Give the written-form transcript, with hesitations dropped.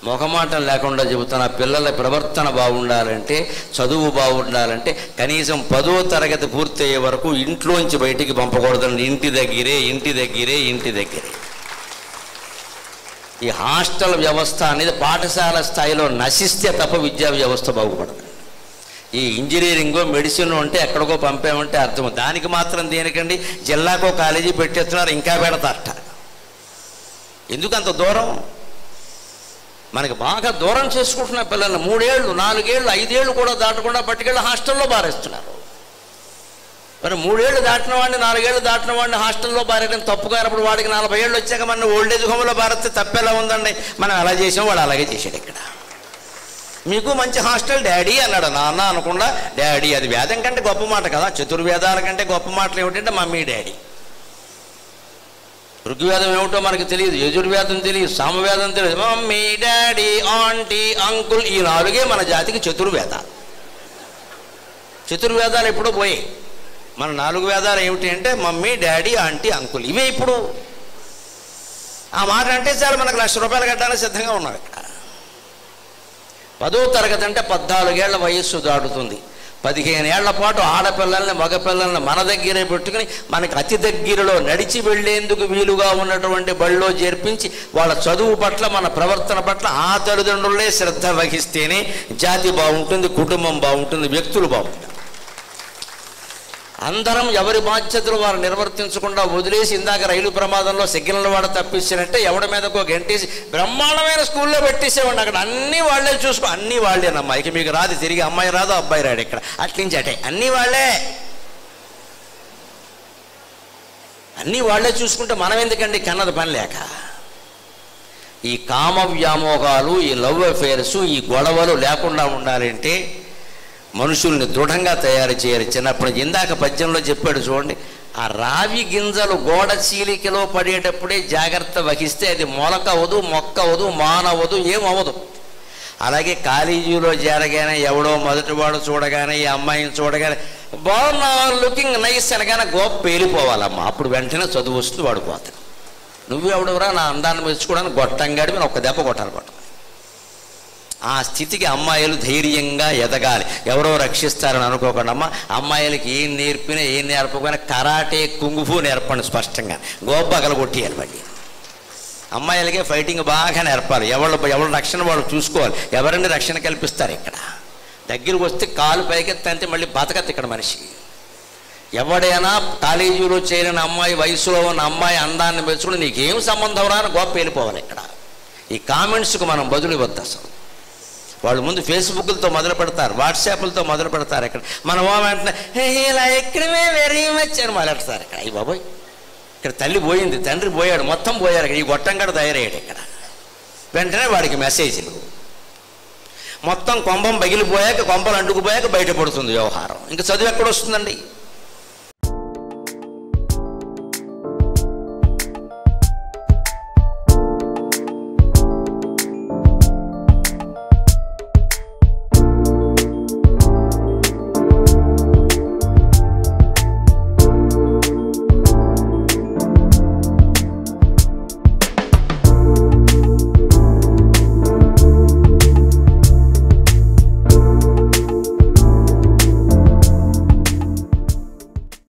మొహమాటం లేకుండా చెబుతున్నా, పిల్లల ప్రవర్తన బాగుండాలంటే, చదువు బాగుండాలంటే కనీసం 10వ తరగతి పూర్తయ్యే వరకు ఇంట్లోంచి బయటికి పంపకూడదండి. ఇంటి దగ్గరే. ఈ హాస్టల్ వ్యవస్థ అనేది పాఠశాల స్థాయిలో నశిస్తే తప్ప విద్యా వ్యవస్థ బాగుపడదు. ఈ ఇంజనీరింగో మెడిసిన్ అంటే ఎక్కడికో పంపామంటే అర్థం. దానికి మాత్రం దేనికండి, జిల్లాకో కాలేజీ పెట్టేస్తున్నారు, ఇంకా పెడతారట. ఎందుకు అంత దూరం? మనకి బాగా దూరం చేసుకుంటున్న పిల్లల్ని 3 ఏళ్ళు 4 ఏళ్ళు 5 ఏళ్ళు కూడా దాటకుండా పట్టుకెళ్ళి హాస్టల్లో బారేస్తున్నారు. మరి 3 ఏళ్ళు దాటిన వాడిని 4 ఏళ్ళు దాటిన వాడిని హాస్టల్లో బారేయడం తప్పు కానప్పుడు వాడికి 40 ఏళ్ళు వచ్చాక మన ఓల్డేజ్ హోమ్లో బారేస్తే తప్పెలా ఉందండి? మనం అలా చేసాం, వాడు అలాగే చేశాడు. ఇక్కడ మీకు మంచి హాస్టల్ డాడీ అన్నాడు. నాన్న అనకుండా డాడీ. అది వేదం కంటే గొప్ప మాట కదా. చతుర్వేదాల కంటే గొప్ప మాటలు ఏమిటంటే మమ్మీ డాడీ. ఋగ్వేదం ఏమిటో మనకు తెలియదు, యజుర్వేదం తెలియదు, సామవేదం తెలియదు. మమ్మీ డాడీ ఆంటీ అంకుల్ ఈ 4గే మన జాతికి చతుర్వేదాలు. చతుర్వేదాలు ఎప్పుడో పోయాయి. మన 4 వేదాలు ఏమిటి అంటే మమ్మీ డాడీ ఆంటీ అంకుల్. ఇవే ఇప్పుడు. ఆ మాట అంటే చాలు మనకు ₹1,00,000 కట్టాలని సిద్ధంగా ఉన్నాడు. ఇక్కడ 10వ తరగతి అంటే 14 ఏళ్ల వయస్సు దాటుతుంది. 15 ఏళ్ల పాటు ఆడపిల్లల్ని మగపిల్లల్ని మన దగ్గరే పెట్టుకుని మనకి అతి దగ్గరలో నడిచి వెళ్లేందుకు వీలుగా ఉన్నటువంటి బడిలో చేర్పించి వాళ్ళ చదువు పట్ల మన ప్రవర్తన పట్ల ఆ తల్లిదండ్రులే శ్రద్ధ వహిస్తేనే జాతి బాగుంటుంది, కుటుంబం బాగుంటుంది, వ్యక్తులు బాగుంటారు. అందరం ఎవరి బాధ్యతలు వారు నిర్వర్తించకుండా వదిలేసి ఇందాక రైలు ప్రమాదంలో సిగ్నల్ వాడు తప్పించినట్టే ఎవడి మీదకో గంటేసి బ్రహ్మాండమైన స్కూల్లో పెట్టేసేవాడిని. అక్కడ అన్నీ వాళ్ళే చూసుకో. అన్నీ వాళ్ళేనమ్మా. ఇక మీకు రాదు, తిరిగి అమ్మాయి రాదు, అబ్బాయి రాడు. ఇక్కడ అట్లించి అటే అన్నీ వాళ్ళే. అన్నీ వాళ్ళే చూసుకుంటే మనం ఎందుకండి కన్నది పని లేక? ఈ కామ వ్యామోహాలు, ఈ లవ్ అఫేర్స్, ఈ గొడవలు లేకుండా ఉండాలంటే మనుషుల్ని దృఢంగా తయారు చేయాలి. చిన్నప్పుడు ఇందాక పద్యంలో చెప్పాడు చూడండి, ఆ రావి గింజలు గోడ చీలికలో పడేటప్పుడే జాగ్రత్త వహిస్తే అది మొలకవదు, మొక్కవదు, మానవదు, ఏమవదు. అలాగే కాలేజీలో చేరగానే ఎవడో మొదటివాడు చూడగానే ఈ అమ్మాయిని చూడగానే బాగున్నా లుకింగ్ నైస్ అనగానే గోప పేలిపోవాలమ్మా. అప్పుడు వెంటనే చదువు వస్తుంది, వాడు పోతాడు. నువ్వెవడవరా నా అందాన్ని మెచ్చుకోవడానికి గొట్టంగాడి మీద 1 దెబ్బ కొట్టాలి. ఆ స్థితికి అమ్మాయిలు ధైర్యంగా ఎదగాలి. ఎవరో రక్షిస్తారని అనుకోకుండా అమ్మ అమ్మాయిలకి ఏం నేర్పినా ఏం నేర్పకపోయినా కరాటే కుంగుఫు నేర్పండి. స్పష్టంగా గోపగలు కొట్టేయాలి. మళ్ళీ అమ్మాయిలకే ఫైటింగ్ బాగా నేర్పాలి. ఎవరు రక్షణ వాళ్ళు చూసుకోవాలి. ఎవరిని రక్షణ కల్పిస్తారు? ఇక్కడ దగ్గరికి వస్తే కాలు పైకెత్తంటే మళ్ళీ బతకద్దు ఇక్కడ మనిషి. ఎవడైనా కాలేజీలో చేరిన అమ్మాయి, వయసులో ఉన్న అమ్మాయి అందాన్ని మెచ్చుకుని నీకేం సంబంధం రా అని గోప వెళ్ళిపోవాలి. ఇక్కడ ఈ కామెంట్స్కు మనం బదులు ఇవ్వద్దు. అసలు వాళ్ళు ముందు ఫేస్బుక్లతో మొదలు పెడతారు, వాట్సాప్లతో మొదలు పెడతారు. ఇక్కడ మనం వెంటనే ఇలా ఎక్కడమే వెరీ మచ్ అని మొదలెడతారు. ఇక్కడ ఈ బాబోయ్, ఇక్కడ తల్లి పోయింది, తండ్రి పోయాడు, మొత్తం పోయారు. ఈ గొట్టంగడ తయారయ్యాడు. ఇక్కడ వెంటనే వాడికి మెసేజ్లు. మొత్తం కొంపం పగిలిపోయాక, కొంపలు అంటుకుపోయాక బయటపడుతుంది వ్యవహారం. ఇంకా చదువు ఎక్కడ వస్తుందండి?